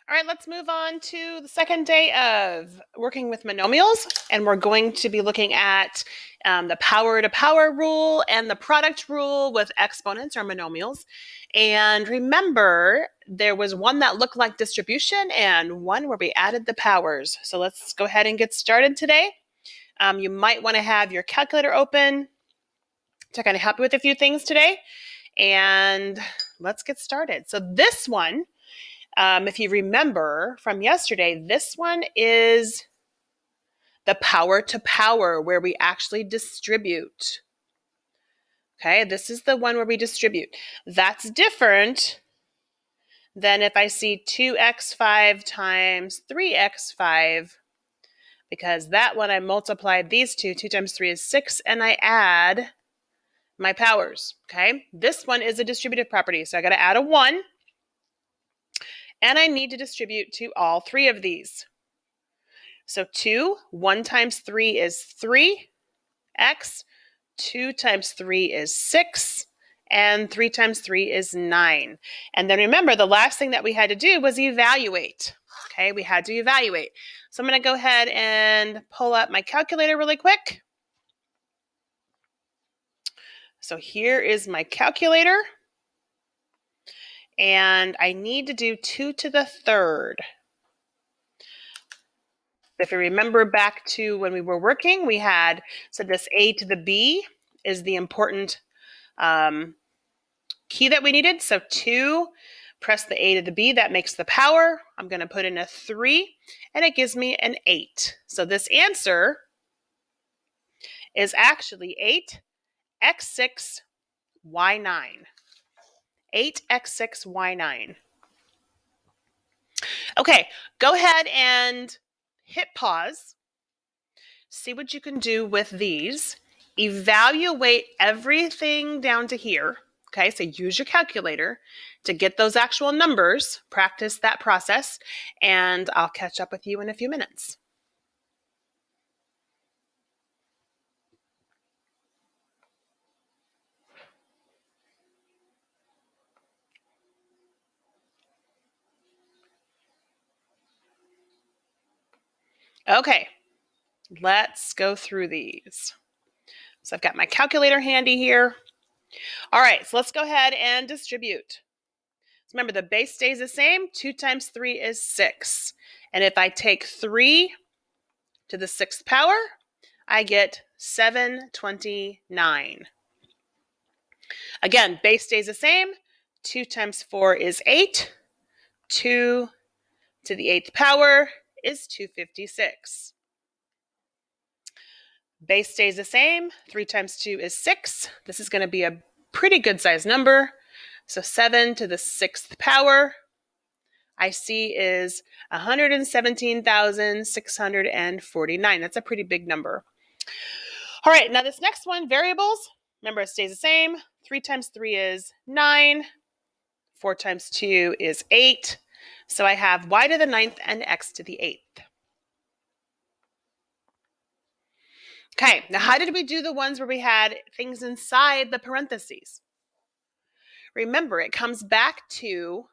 All right, let's move on to the second day of working with monomials, and we're going to be looking at the power to power rule and the product rule with exponents or monomials. And remember, there was one that looked like distribution and one where we added the powers. So let's go ahead and get started today. You might want to have your calculator open to kind of help you with a few things today. And let's get started. So this one, if you remember from yesterday, this one is the power to power where we actually distribute. Okay, this is the one where we distribute. That's different than if I see 2x5 times 3x5, because that one I multiplied these two. 2 times 3 is 6, and I add my powers. Okay, this one is a distributive property, so I got to add a 1. And I need to distribute to all three of these. So 1 times 3 is 3x, 2 times 3 is 6, and 3 times 3 is 9. And then remember, the last thing that we had to do was evaluate. Okay, we had to evaluate. So I'm going to go ahead and pull up my calculator really quick. So here is my calculator. And I need to do 2 to the third. If you remember back to when we were working, we had said this a to the b is the important key that we needed. So 2, press the a to the b, that makes the power. I'm going to put in a 3, and it gives me an 8. So this answer is actually 8x6y9. 8x6y9. Okay, go ahead and hit pause. See what you can do with these. Evaluate everything down to here. Okay, so use your calculator to get those actual numbers. Practice that process, and I'll catch up with you in a few minutes. Okay, let's go through these. So I've got my calculator handy here. All right, so let's go ahead and distribute. So remember, the base stays the same. 2 times 3 is 6. And if I take 3 to the 6th power, I get 729. Again, base stays the same. 2 times 4 is 8. 2 to the 8th power is 256. Base stays the same. 3 times 2 is 6. This is going to be a pretty good size number. So 7 to the 6th power, I see, is 117,649. That's a pretty big number. All right, now this next one, variables. Remember, it stays the same. 3 times 3 is 9. 4 times 2 is 8. So I have y to the 9th and x to the 8th. Okay, now how did we do the ones where we had things inside the parentheses? Remember, it comes back to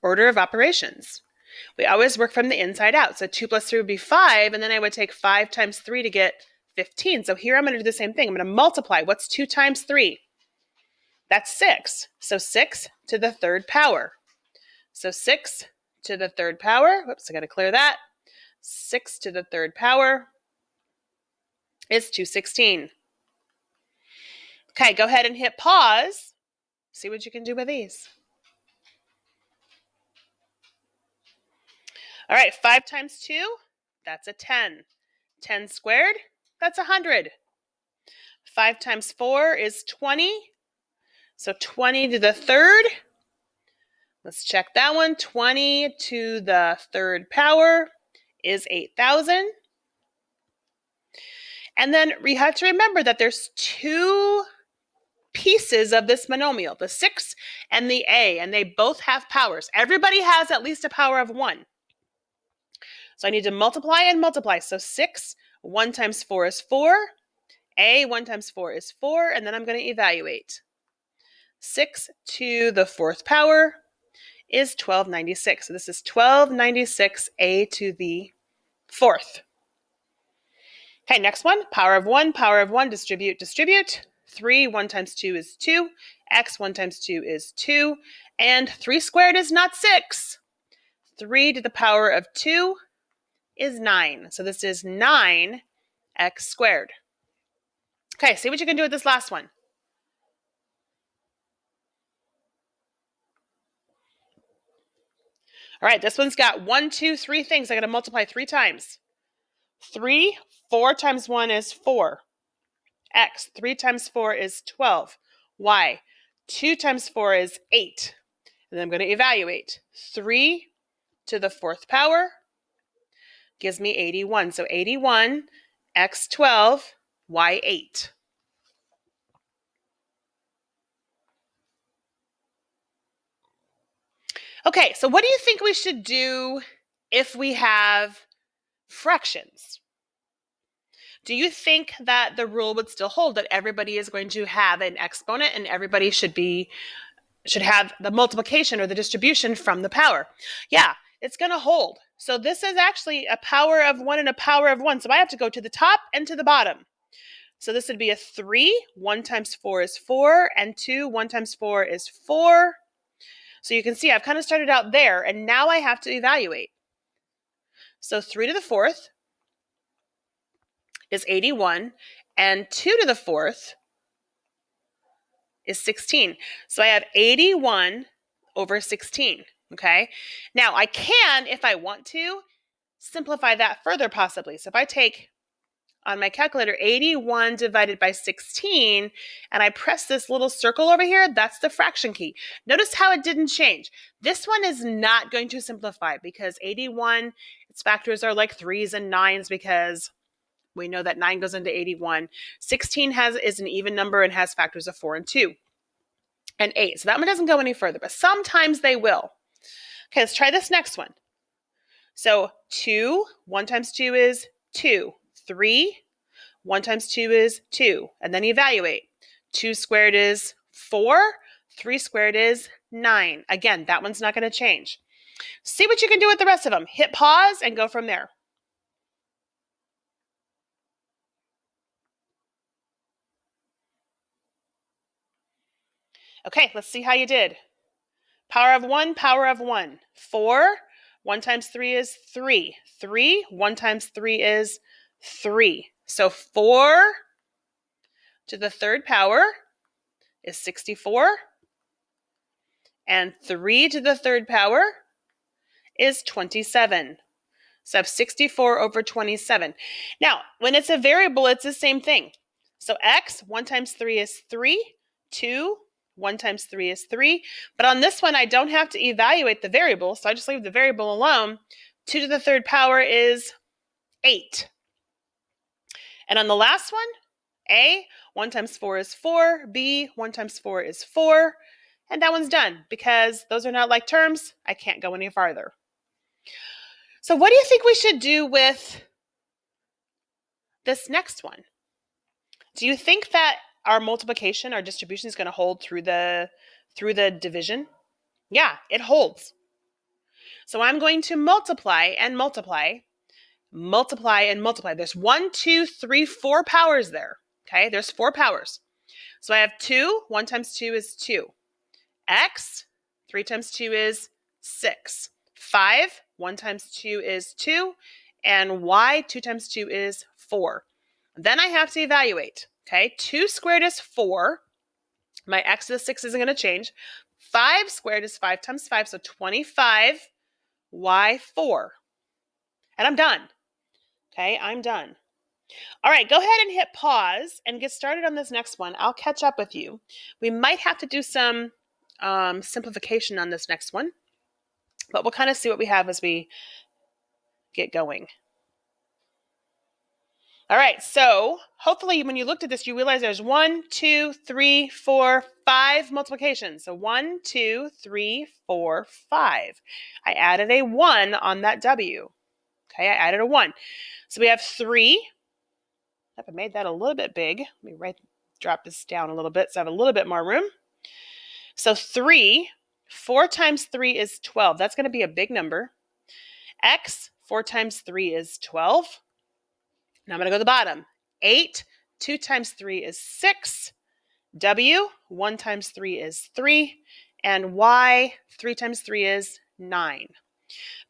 order of operations. We always work from the inside out. So 2 plus 3 would be 5, and then I would take 5 times 3 to get 15. So here I'm going to do the same thing. I'm going to multiply. What's 2 times 3? That's 6. So 6 to the 3rd power. So 6 to the 3rd power. Whoops, I got to clear that. 6 to the 3rd power is 216. Okay, go ahead and hit pause. See what you can do with these. All right, 5 times 2, that's a 10. 10 squared, that's 100. 5 times 4 is 20. So 20 to the 3rd. Let's check that one. 20 to the 3rd power is 8,000. And then we have to remember that there's 2 pieces of this monomial, the 6 and the a, and they both have powers. Everybody has at least a power of 1. So I need to multiply and multiply. So 6, 1 times 4 is 4. A, 1 times 4 is 4. And then I'm going to evaluate. 6 to the 4th power is 1296. So this is 1296a to the 4th. Okay, next one, power of 1, distribute, distribute. 3, 1 times 2 is 2. X, 1 times 2 is 2. And 3 squared is not 6. 3 to the power of 2 is 9. So this is 9x squared. Okay, see what you can do with this last one. All right, this one's got 1, 2, 3 things. I got to multiply 3 times. 3, 4 times 1 is 4. X, 3 times 4 is 12. Y, 2 times 4 is 8. And then I'm going to evaluate. 3 to the 4th power gives me 81. So 81, x 12, y 8. Okay, so what do you think we should do if we have fractions? Do you think that the rule would still hold that everybody is going to have an exponent and everybody should have the multiplication or the distribution from the power? Yeah, it's going to hold. So this is actually a power of 1 and a power of 1. So I have to go to the top and to the bottom. So this would be a 3. 1 times 4 is 4. And 2, 1 times 4 is 4. So you can see I've kind of started out there, and now I have to evaluate. So 3 to the 4th is 81, and 2 to the 4th is 16. So I have 81 over 16, okay? Now I can, if I want to, simplify that further possibly. So if I take on my calculator 81 divided by 16, and I press this little circle over here, that's the fraction key. Notice how it didn't change. This one is not going to simplify because 81, its factors are like 3s and 9s because we know that 9 goes into 81. 16 is an even number and has factors of 4 and 2 and 8. So that one doesn't go any further, but sometimes they will. Okay, let's try this next one. So 2, 1 times 2 is 2. 3, 1 times 2 is 2. And then evaluate. 2 squared is 4. 3 squared is 9. Again, that one's not going to change. See what you can do with the rest of them. Hit pause and go from there. Okay, let's see how you did. Power of 1, power of 1. 4. 1 times 3 is 3. 3. 1 times 3 is 3. So 4 to the 3rd power is 64. And 3 to the 3rd power is 27. So I have 64 over 27. Now, when it's a variable, it's the same thing. So x, 1 times 3 is 3. 2, 1 times 3 is 3. But on this one, I don't have to evaluate the variable, so I just leave the variable alone. 2 to the 3rd power is 8. And on the last one, a, 1 times 4 is 4. B, 1 times 4 is 4. And that one's done. Because those are not like terms, I can't go any farther. So what do you think we should do with this next one? Do you think that our multiplication, our distribution is going to hold through the division? Yeah, it holds. So I'm going to multiply and multiply, multiply and multiply. There's 1, 2, 3, 4 powers there. Okay, there's 4 powers. So I have 2. 1 times 2 is 2. X, 3 times 2 is 6. 5, 1 times 2 is 2. And y, 2 times 2 is 4. Then I have to evaluate. Okay, 2 squared is 4. My x to the 6 isn't going to change. 5 squared is 5 times 5, so 25, y 4. And I'm done. Okay, I'm done. All right, go ahead and hit pause and get started on this next one. I'll catch up with you. We might have to do some simplification on this next one, but we'll kind of see what we have as we get going. All right, so hopefully when you looked at this, you realize there's 1, 2, 3, 4, 5 multiplications. So 1, 2, 3, 4, 5. I added a 1 on that W. Okay, I added a 1. So we have 3. I made that a little bit big. Let me drop this down a little bit so I have a little bit more room. So 3, 4 times 3 is 12. That's going to be a big number. X, 4 times 3 is 12. Now I'm going to go to the bottom. 8, 2 times 3 is 6. W, 1 times 3 is 3. And Y, 3 times 3 is 9.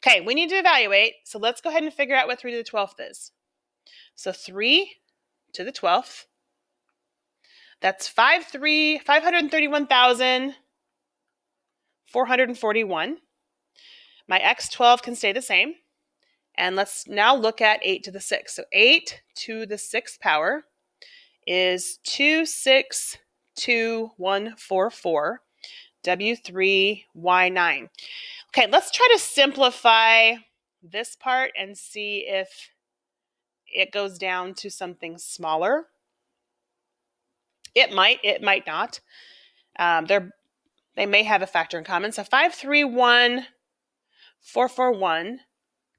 Okay, we need to evaluate. So let's go ahead and figure out what 3 to the 12th is. So 3 to the 12th. That's 531,441. My x12 can stay the same. And let's now look at 8 to the 6th. So 8 to the 6th power is 262,144, W3, Y9. Okay, let's try to simplify this part and see if it goes down to something smaller. It might not. They may have a factor in common. So 531,441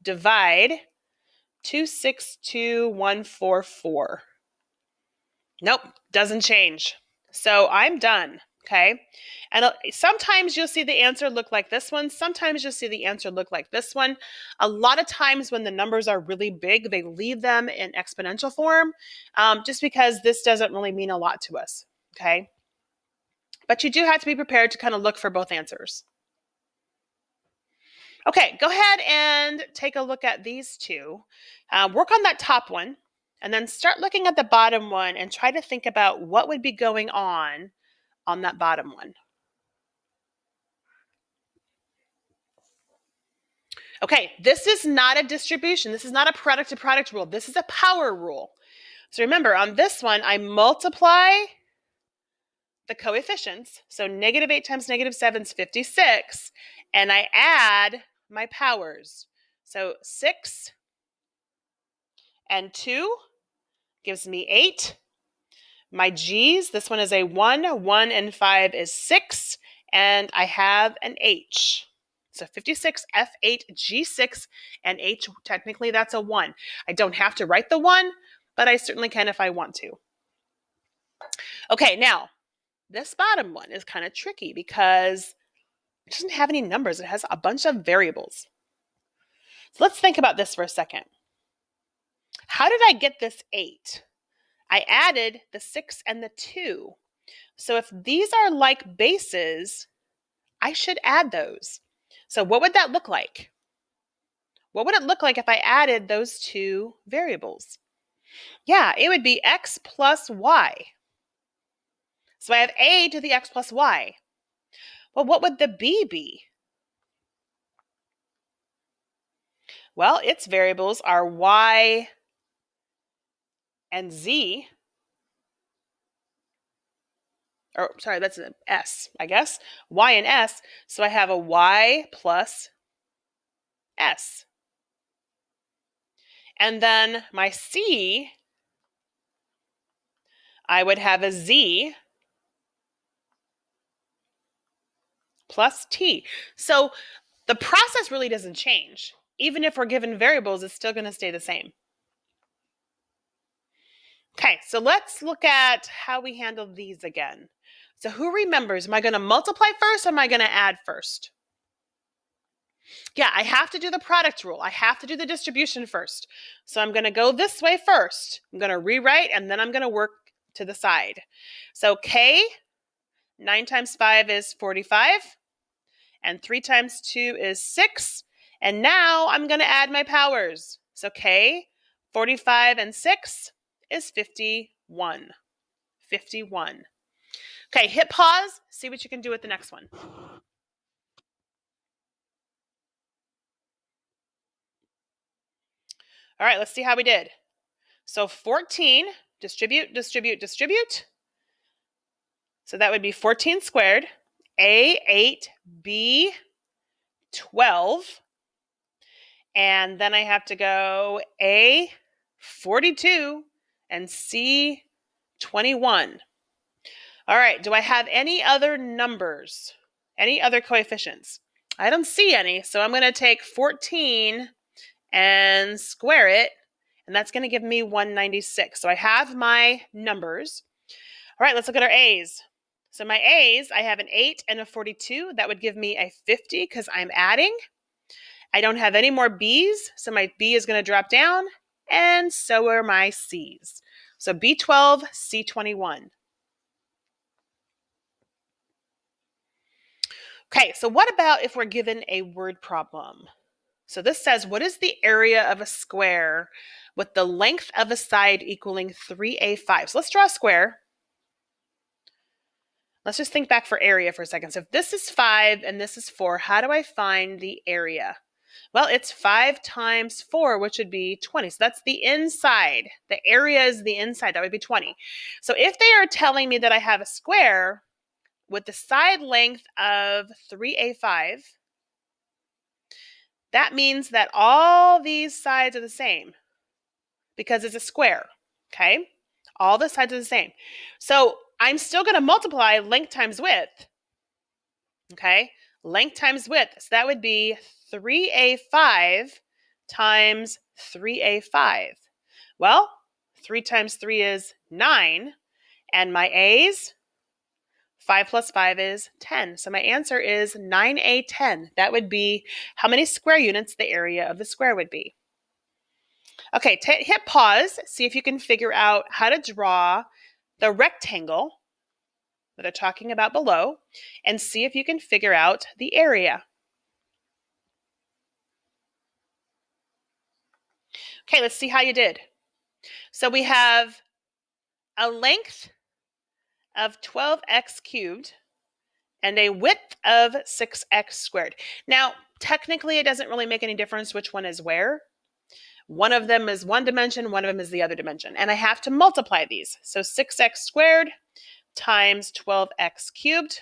divide 262,144. Nope, doesn't change. So I'm done, okay? And sometimes you'll see the answer look like this one. Sometimes you'll see the answer look like this one. A lot of times when the numbers are really big, they leave them in exponential form just because this doesn't really mean a lot to us, okay? But you do have to be prepared to kind of look for both answers. Okay, go ahead and take a look at these two. Work on that top one, and then start looking at the bottom one and try to think about what would be going on that bottom one. Okay, this is not a distribution. This is not a product-to-product rule. This is a power rule. So remember, on this one, I multiply the coefficients. So negative 8 times negative 7 is 56. And I add my powers. So 6 and 2 gives me 8. My G's, this one is a 1. 1 and 5 is 6. And I have an H. So 56, F8, G6, and H, technically that's a 1. I don't have to write the 1, but I certainly can if I want to. Okay, now, this bottom one is kind of tricky because it doesn't have any numbers. It has a bunch of variables. So let's think about this for a second. How did I get this 8? I added the 6 and the 2. So if these are like bases, I should add those. So what would that look like? What would it look like if I added those two variables? Yeah, it would be x plus y. So I have a to the x plus y. Well, what would the b be? Well, its variables are y and z. Or sorry, that's an s, I guess. Y and s. So I have a y plus s. And then my c, I would have a z plus t. So the process really doesn't change. Even if we're given variables, it's still going to stay the same. Okay, so let's look at how we handle these again. So who remembers, am I going to multiply first or am I going to add first? Yeah, I have to do the product rule. I have to do the distribution first. So I'm going to go this way first. I'm going to rewrite and then I'm going to work to the side. So K, 9 times 5 is 45. And 3 times 2 is 6. And now I'm going to add my powers. So K, 45 and 6 is 51. 51. Okay, hit pause. See what you can do with the next one. All right, let's see how we did. So 14, distribute, distribute, distribute. So that would be 14 squared, A8, B12. And then I have to go A42 and C21. All right, do I have any other numbers? Any other coefficients? I don't see any, so I'm going to take 14 and square it, and that's going to give me 196. So I have my numbers. All right, let's look at our A's. So my A's, I have an 8 and a 42. That would give me a 50 because I'm adding. I don't have any more B's, so my B is going to drop down, and so are my C's. So B12, C21. Okay, so what about if we're given a word problem? So this says, what is the area of a square with the length of a side equaling 3a5? So let's draw a square. Let's just think back for area for a second. So if this is 5 and this is 4, how do I find the area? Well, it's 5 times 4, which would be 20. So that's the inside. The area is the inside. That would be 20. So if they are telling me that I have a square with the side length of 3a5, that means that all these sides are the same because it's a square, okay? All the sides are the same. So I'm still going to multiply length times width, okay? Length times width. So that would be 3a5 times 3a5. Well, 3 times 3 is 9, and my A's, 5 plus 5 is 10. So my answer is 9a10. That would be how many square units the area of the square would be. Okay, hit pause, see if you can figure out how to draw the rectangle that they're talking about below, and see if you can figure out the area. Okay, let's see how you did. So we have a length of 12x cubed and a width of 6x squared. Now, technically, it doesn't really make any difference which one is where. One of them is one dimension, one of them is the other dimension. And I have to multiply these. So 6x squared times 12x cubed.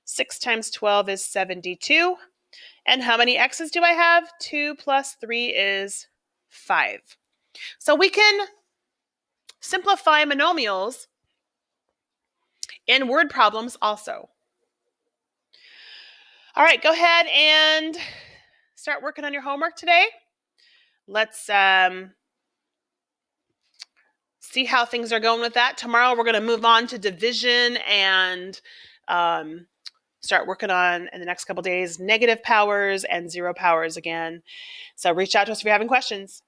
6 times 12 is 72. And how many x's do I have? 2 plus 3 is 5. So we can simplify monomials in word problems also. All right, go ahead and start working on your homework today. Let's see how things are going with that. Tomorrow we're going to move on to division and start working on, in the next couple days, negative powers and zero powers again. So reach out to us if you're having questions.